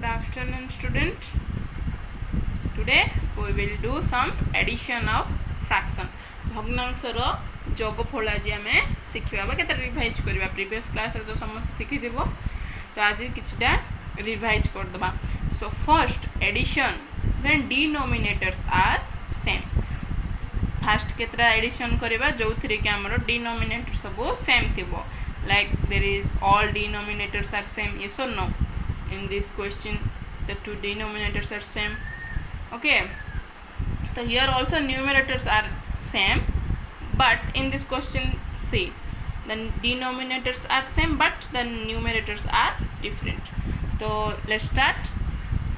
Good afternoon, student. Today we will do some addition of fraction. भग्नांशर जोगफल आज आम शिखा के revise करवा प्रीवियस क्लास तो समस्त शिखी तो आज किछटा रिवाइज करदे. So first addition when denominators are same. First केतरा एडिशन करवा जो थी कि आमर डिनोमिनेटर सब सेम थी. Like there is all denominators are same, yes or no? In this question the two denominators are same. Okay, so here also numerators are same, but in this question see the denominators are same but the numerators are different. So let's start.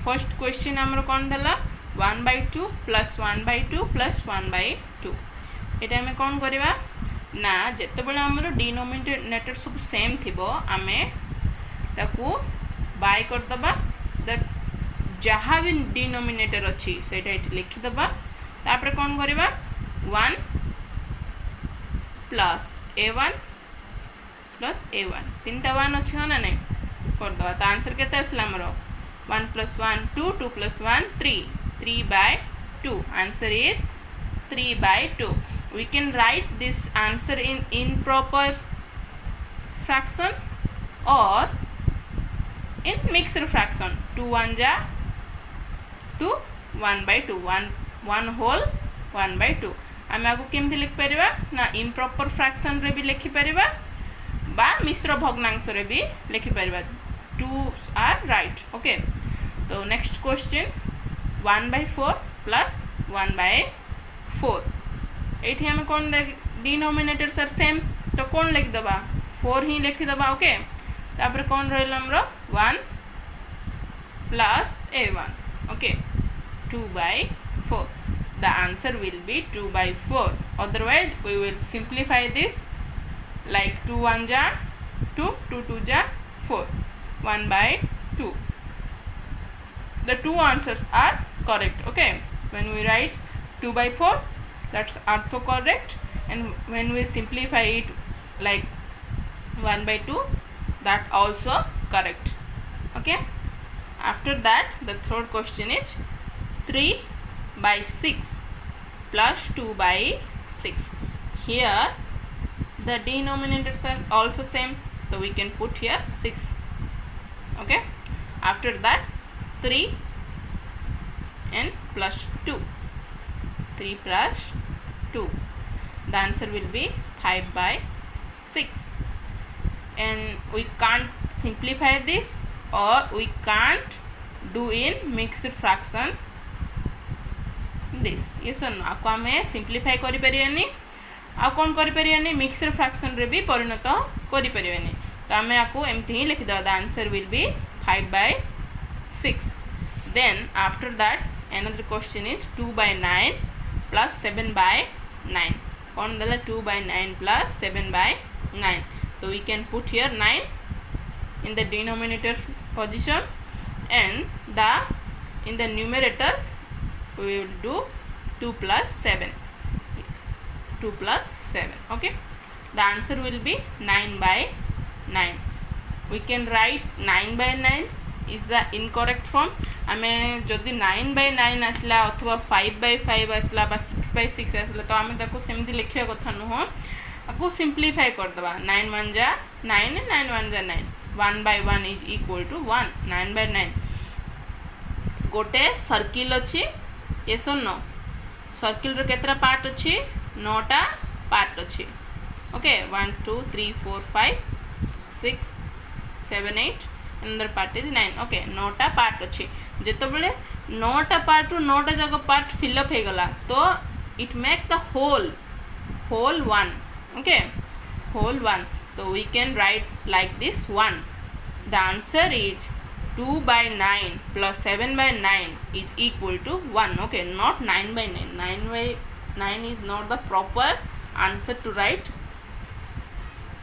First question आमर कौन देला 1/2 plus 1/2 plus 1/2. एटा हमें कौन करवा ना जिते बड़े आमर डिनोमिनेटर सब सेम थी आमे ताकू बाय करदबा दैट जहाँ भी डिनोमिनेटर अच्छी से लिखिदबा. तापर कौन करवा 1 प्लस a1 प्लस a1 तीनटा 1 अच्छी हाँ ना नहीं करदबा. तो आंसर केते आसला आमर 1 plus 1 2 2 plus 1 3 3/2. Answer is 3/2. We can write this answer in improper fraction or in mixed fraction. 2 1 ja 2 1/2 1 whole 1/2. आम आपको केमती लिख पारिबा ना improper fraction रे भी लिखि पारिबा बा मिश्र भग्नांश रे भी लिखि पारिबा. 2 are right. Okay, तो next question 1/4 plus 1/4. ये आम कौन डिनोमिनेटर्स आर सेम तो कौन लिखिदबा 4 ही लिखिदबा. ओके, तापर कौन रहा आमर 1 plus a1. Okay, 2/4. The answer will be 2/4. Otherwise we will simplify this like 2 1 जा 2 2 2 जा 4 1/2. The two answers are correct. Okay, when we write 2/4 that's also correct, and when we simplify it like 1/2 that also correct. Okay, after that the third question is 3/6 plus 2/6. Here the denominators are also same, so we can put here 6. Okay, after that 3 and plus 2 3 plus 2. The answer will be 5/6. And we can't simplify this or we can't do in mixed fraction this. Yes or no? आपको आमे simplify करि परियानी आ कौन करि Pariyani mixed fraction रे भी परिणत करि परियानी. तो आमे आपको एमती ही लिखि दो. The answer will be 5/6. Then after that another question is 2/9 plus 7/9. कौन दला 2/9 plus 7/9. So we can put here 9 in the denominator position, and in the numerator we will do 2 plus 7. 2 plus 7. Okay, the answer will be 9/9. We can write 9/9 is the incorrect form. आमे जदि 9/9 आसला अथवा 5/5 आसला बा 6/6 आसला तो आमे ताको सेमती लिखिया कथा नुह. आपको सिंप्लीफाई करदबा 9 1 जा 9 9 1 जा 9. 1/1 इज इक्वल टू 1. 9/9 गोटे सर्किल अच्छी. यस और नो? सर्किल रो केतरा पार्ट अच्छी 9टा पार्ट अच्छी. Okay, 1 2 3 4 5 6 7 8 another part is 9. Okay, 9टा पार्ट अच्छी. जिते बड़े 9टा पार्ट रु 9टा जगह पार्ट फिलअप हो गला तो it make the whole 1. Okay, whole 1. तो we can write like this 1. The answer is 2/9 plus 7/9 is equal to 1. Okay, not 9/9. 9/9 is not the proper answer to write.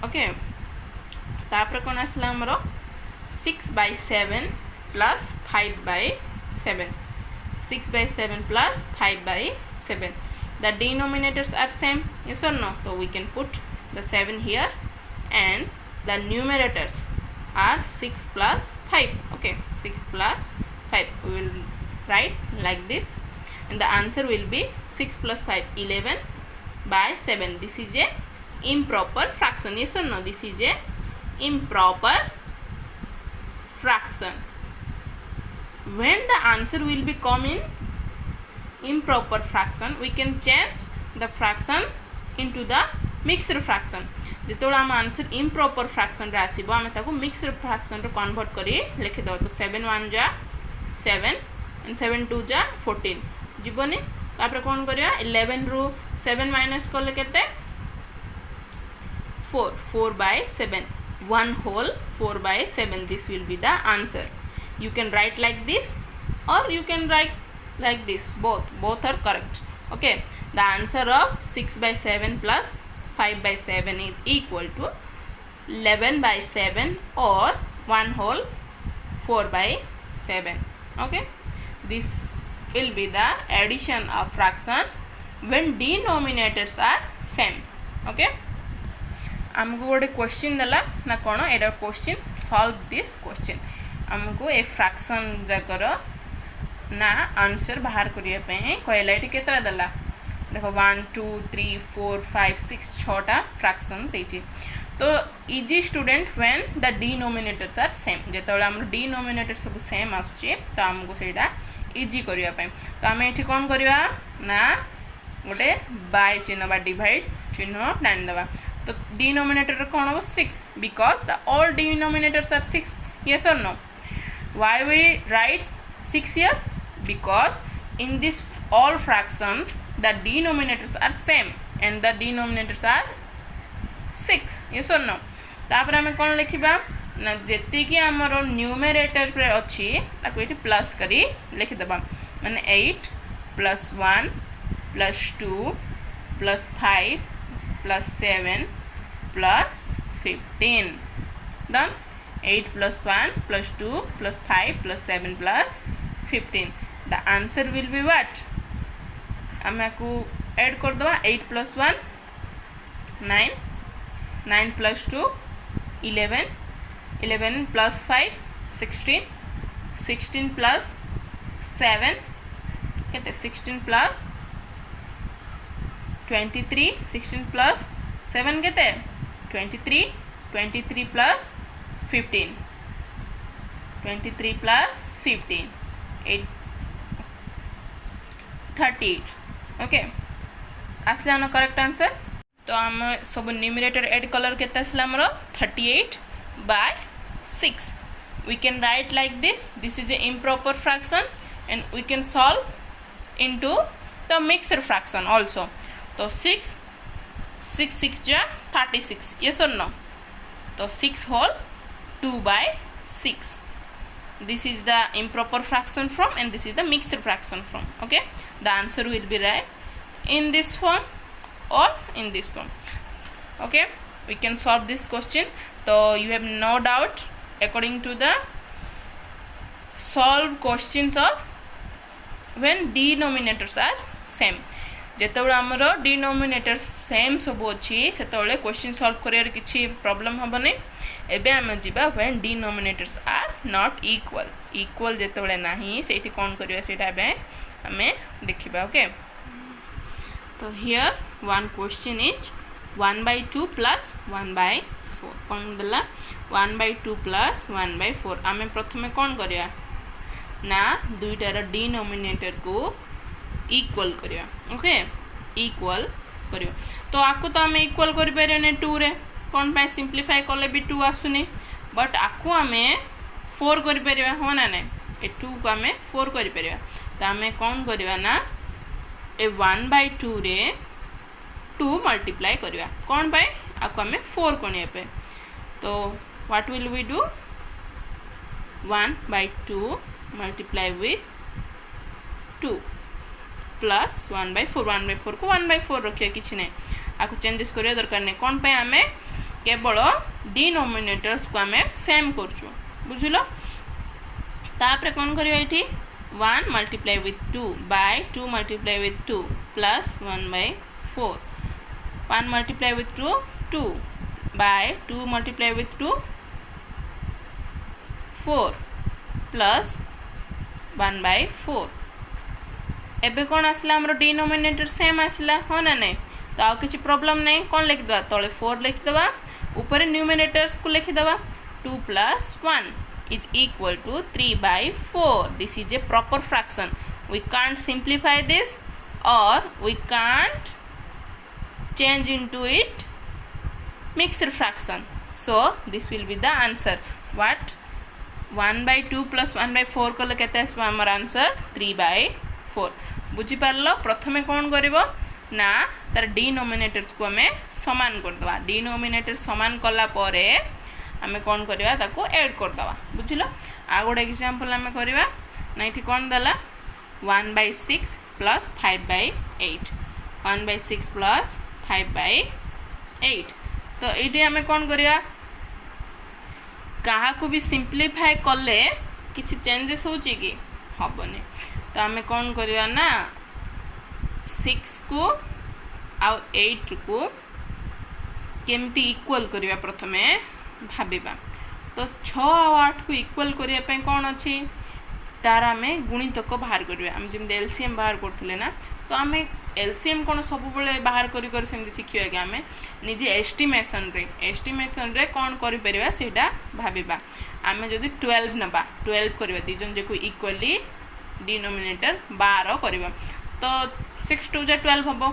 Okay, तापर कौन आसला आमर 6/7 plus 5/7. 6/7 plus 5/7. The denominators are same. Yes or no? So we can put the 7 here, and the numerators are 6 plus 5. Okay, 6 plus 5. We will write like this, and the answer will be 6 plus 5, 11 by 7. This is a improper fraction. Yes or no? This is a improper fraction. When the answer will be come in improper fraction, we can change the fraction into the mixed fraction. जितोड़ आम answer improper fraction रे आसीबो आमे ताको mixed fraction रे convert करी लिखि दो. तो 7 1 जा 7 and 7 2 जा 14 जीवनी. तापर कोन करिया 11 रु 7 माइनस करले केते 4. 4 by 7, 1 whole 4 by 7. This will be the answer. You can write like this or you can write like this. Both are correct. Okay, the answer of 6 by 7 plus 5 by 7 is equal to 11 by 7 or 1 whole 4 by 7. Okay, this will be the addition of fraction when denominators are same. Okay, आमको गोटे question देला ना कौन एटा question solve this question. आमको a fraction जगर ना answer बाहर करिया पे कहला एटी केतरा देला देखो 1 2 3 4 5 6 6टा फ्रैक्शन देछि. तो easy student when the denominators are same. जेतबेला हमर डिनोमिनेटर सब सेम आछी तो हमको सेटा इजी करिया पे. तो हम एठी कोन करिया ना गोटे बाय चिन्ह बा डिवाइड चिन्ह डान देबा. तो डिनोमिनेटर कौन हम 6 because the all denominators are 6. yes or no? Why we write 6 here? Because in this all fraction the denominators are same and the denominators are 6. yes or no? तापर हमें कौन लिखिबा ना जेति कि हमर न्यूमरेटर पे अछि ताको एठी प्लस करी लिखि देबा. माने 8 plus 1 plus 2 plus 5 plus 7 plus 15. Done. 8 plus 1 plus 2 plus 5 plus 7 plus 15. The answer will be what? आमे को ऐड कर दवा. 8 plus 1 9, 9 plus 2 11, 11 plus 5 16, 16 plus 7 केते 16 plus 23, 16 plus 7 केते 23, 23 plus 15, 23 plus 15 8 38. ओके आसला न करेक्ट आंसर. तो आम सब न्यूमरेटर ऐड कलर केते आसला हमरो 38 by 6. we can write like this. This is a improper fraction and we can solve into the mixed fraction also. तो 6 6 6 ja 36. yes or no? तो 6 whole 2 by 6. This is the improper fraction from and this is the mixed fraction from. Okay, the answer will be right in this form or in this form. Okay, we can solve this question. So you have no doubt according to the solve questions of when denominators are same. जेतबे हमरो denominator same सब अछि सेतबे question solve करियर किछि problem हबने. एबे हम जिबा when denominators are not equal. Equal जेतबे नाही सेठी कोन करिया सेटा बे हमें देखिबा. ओके, तो here one question is 1/2 plus 1/4. कोन देला 1/2 plus 1/4. आमे प्रथमे कोन करिया ना दुईटार डिनोमिनेटर को इक्वल करिया. ओके, इक्वल करियो. तो आकु तो आमे इक्वल करि परिने 2 रे कोन पाए सिंपलीफाई करले भी 2 आसुनी. बट आकु आमे 4 करि परिबा हो ना नै. ए 2 को आमे 4 करि परिबा. तो आमे कोन करिवा ना ए 1/2 रे 2 मल्टीप्लाई करिवा. कोन पाए आकु आमे 4 कोनिया पे. तो what will we do 1/2 multiply with 2 plus 1/4. 1/4 को 1/4 रखिए किछि नै. आकु चेंजेस करिया दरकार नै. कोन पे आमे केवल डिनोमिनेटर्स को आमे सेम करछु. बुझिलो. तापरे कोन करियो एठी 1 multiply with 2 by 2 multiply with 2 plus 1/4. 1 multiply with 2 2 by 2 multiply with 2 4 plus 1/4 एबे कौन आसला हमरो डिनोमिनेटर सेम आसला हो ना नहीं तो आउ किसी प्रॉब्लम नहीं कौन लिखिदेवा तले 4 लिखिदेवा ऊपर न्यूमिनेटर्स को लिखिदेवा 2 + 1 is equal to 3/4. This is a proper fraction. We can't simplify this or we can't change into it mixed fraction. So this will be the answer. What 1/2 plus 1/4 कले केते आसबो हमर आंसर 3/4 बुझी पारलो प्रथमे कोन करबो ना तार डिनोमिनेटर्स को हमें समान कर दवा डिनोमिनेटर समान कला परे आमे कौन करवा ताको ऐड कर दवा बुझिलो आ गोटे एग्जांपल आमे करवा ना इठी कौन दला 1/6 प्लस 5/8 1/6 प्लस 5/8 तो इठी आमे कौन करवा कहा को भी सिंप्लीफाई कले किछि चेंजेस होची कि हबनी तो आमे कौन करवा ना 6 को आ 8 को केमती इक्वल करवा प्रथमे भाबिबा तो 6 और 8 को इक्वल करिया पे कौन अच्छी तार आम गुणितक बाहर करिया हम जमी एलसीएम बाहर करथिले ना तो आम एलसीएम कौन सब बेले बाहर करी सेमती शिखिया कि आम निजे एस्टिमेशन रे कौन करि परिबा सेटा भाबिबा आम जदि 12 नबा 12 करबा दी जन जेको इक्वली डिनोमिनेटर 12 करबा तो 6 2 12 हबो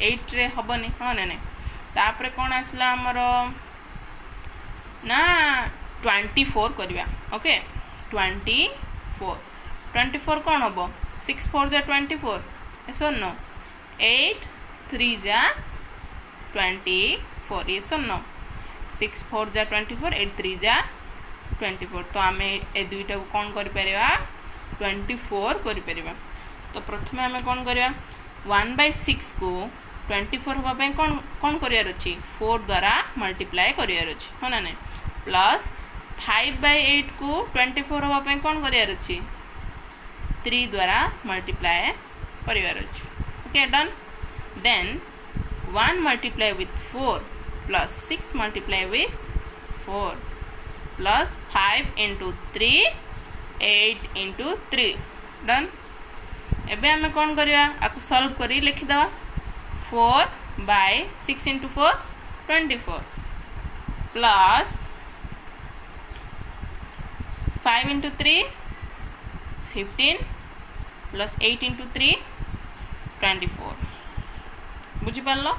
8 रे हबनी हां ना नहीं तापर कौन आसला हमर ना 24 करवा ओके 24 कौन हम 6 4 जा 24 yes or no 8 3 जा 24 yes or no 6 4 जा 24 8 3 जा 24 तो आम ए दुईटा को कौन कर परिबा 24 कर परिबा तो प्रथमे आम कौन करवा 1/6 को 24 हवा पे कौन कौन करियार अछि 4 द्वारा मल्टीप्लाई करियार अछि हो ना नहीं प्लस 5/8 को 24 हवा पे कौन करियार अछि 3 द्वारा मल्टीप्लाई करियार अछि okay done then 1 multiply with 4 plus 6 multiply with 4 plus 5 into 3 8 into 3 done एबे हमें कौन करिया आकु सॉल्व करी लिखि दवा 4/6 into 4 24 plus 5 into 3 15 plus 8 into 3 24 बुझी पारलो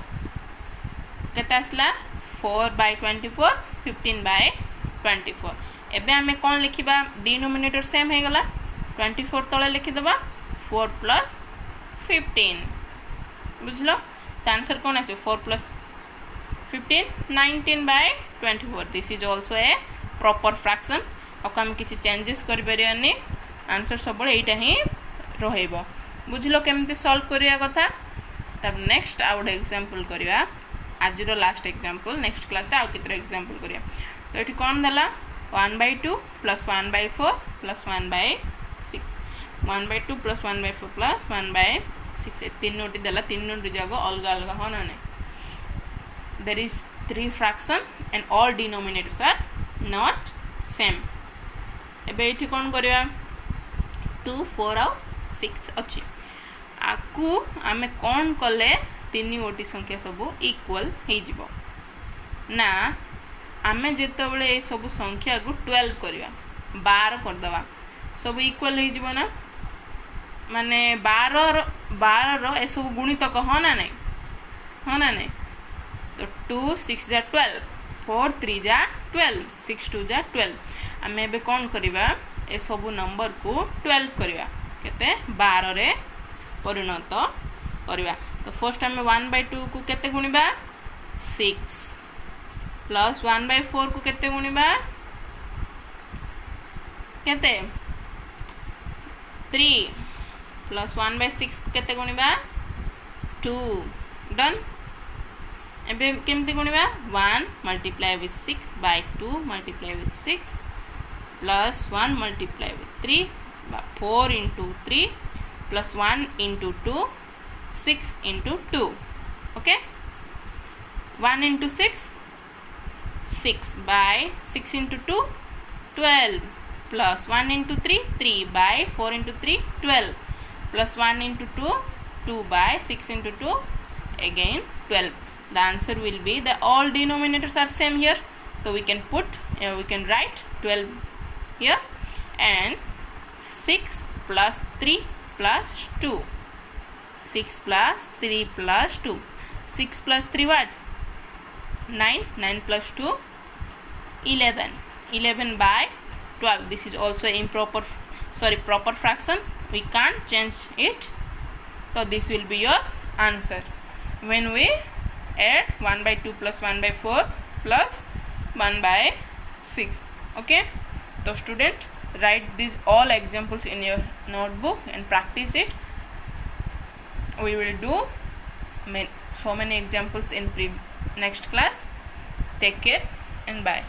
केते आसला 4/24 15/24 एबे हमें कौन लिखिबा डिनोमिनेटर सेम हे गला 24 तळे लिखि दबा 4 plus 15 बुझलो तो आंसर कौन आसे 4 plus 15 19/24 this is also a proper fraction और हम किसी चेंजेस कर परियानी आंसर सब एटा ही रहइबो बुझलो केमती सॉल्व करिया कथा तब नेक्स्ट आउट एग्जांपल करिया आज रो लास्ट एग्जांपल नेक्स्ट क्लास रे आउ कितरा एग्जांपल करिया तो एठी कोन दला 1/2 plus 1/4 plus 1/6 1/2 plus 1/4 plus 1/6 तीनोटी देला तीनोटी जगह अलग अलग हो ना नहीं there is 3 fraction and all denominators are not same एबे एठी कोन करिया 2 4 और 6 अछि आकु आमे कोन कले तीन गोटी संख्या सब इक्वल हे जिवो ना आमे जेते बेले ए सब संख्या को 12 करिया 12 कर दवा सब इक्वल हे जिवो ना माने 12 रो ए सब गुणितक हो ना नहीं तो 2 6 जा 12 4 3 जा 12 6 2 जा 12 आमे बे कोन करिवा ए सब नंबर को 12 करिवा केते 12 रे परिणत करिवा तो फर्स्ट आमे 1/2 को केते गुणिबा 6 प्लस 1/4 को केते गुणिबा केते 3 प्लस 1/6 को केते गुणिबा 2 डन एबे केमती गुणिबा 1 multiply with 6 by 2 multiply with 6 plus 1 multiply with 3 4 into 3 plus 1 into 2 6 into 2 okay 1 into 6 6 by 6 into 2 12 plus 1 into 3, 3 by 4 into 3, 12 plus 1 into 2, 2 by 6 into 2, again 12. The answer will be, the all denominators are same here, so we can write 12 here, and 6 plus 3 plus 2, 6 plus 3 plus 2, 6 plus 3 what? 9, 9 plus 2, 11, 11 by 12. This is also proper fraction, we can't change it, so this will be your answer when we add 1 by 2 plus 1 by 4 plus 1 by 6. Okay, so student, write these all examples in your notebook and practice it. We will do so many examples in next class. Take care and bye.